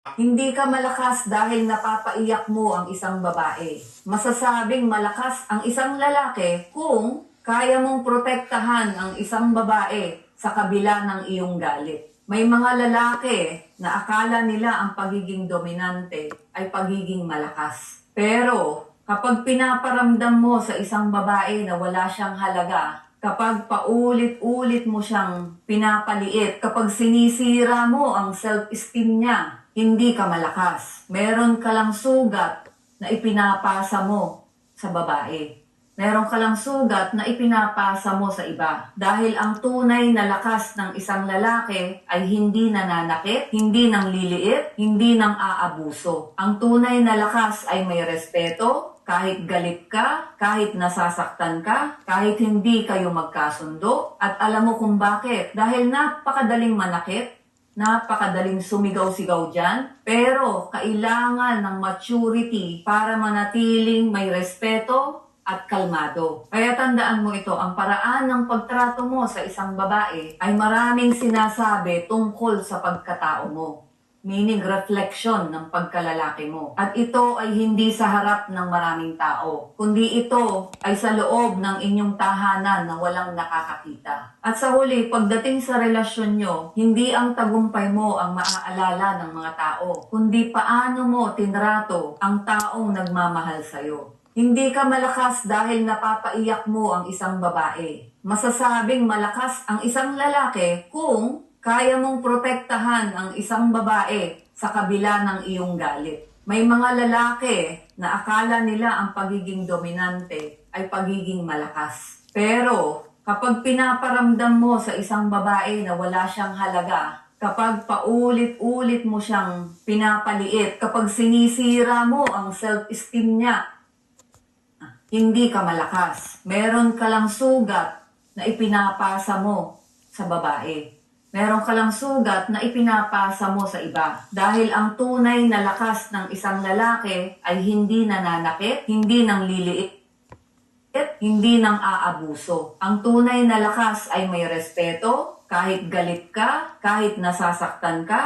Hindi ka malakas dahil napapaiyak mo ang isang babae. Masasabing malakas ang isang lalaki kung kaya mong protektahan ang isang babae sa kabila ng iyong galit. May mga lalaki na akala nila ang pagiging dominante ay pagiging malakas. Pero kapag pinaparamdam mo sa isang babae na wala siyang halaga, kapag paulit-ulit mo siyang pinapaliit, kapag sinisira mo ang self-esteem niya, hindi ka malakas. Meron ka lang sugat na ipinapasa mo sa babae. Meron ka lang sugat na ipinapasa mo sa iba. Dahil ang tunay na lakas ng isang lalaki ay hindi nananakit, hindi nang liliit, hindi nang aabuso. Ang tunay na lakas ay may respeto, kahit galit ka, kahit nasasaktan ka, kahit hindi kayo magkasundo. At alam mo kung bakit? Dahil napakadaling manakit, napakadaling sumigaw-sigaw dyan, pero kailangan ng maturity para manatiling may respeto at kalmado. Kaya tandaan mo ito, ang paraan ng pagtrato mo sa isang babae ay maraming sinasabi tungkol sa pagkatao mo. Meaning reflection ng pagkalalaki mo. At ito ay hindi sa harap ng maraming tao, kundi ito ay sa loob ng inyong tahanan na walang nakakakita. At sa huli, pagdating sa relasyon nyo, hindi ang tagumpay mo ang maaalala ng mga tao, kundi paano mo tinrato ang taong nagmamahal sa'yo. Hindi ka malakas dahil napapaiyak mo ang isang babae. Masasabing malakas ang isang lalaki kung kaya mong protektahan ang isang babae sa kabila ng iyong galit. May mga lalaki na akala nila ang pagiging dominante ay pagiging malakas. Pero kapag pinaparamdam mo sa isang babae na wala siyang halaga, kapag paulit-ulit mo siyang pinapaliit, kapag sinisira mo ang self-esteem niya, hindi ka malakas. Meron ka lang sugat na ipinapasa mo sa babae. Meron ka lang sugat na ipinapasa mo sa iba. Dahil ang tunay na lakas ng isang lalaki ay hindi nananakit, hindi nang liliit, hindi nang aabuso. Ang tunay na lakas ay may respeto, kahit galit ka, kahit nasasaktan ka,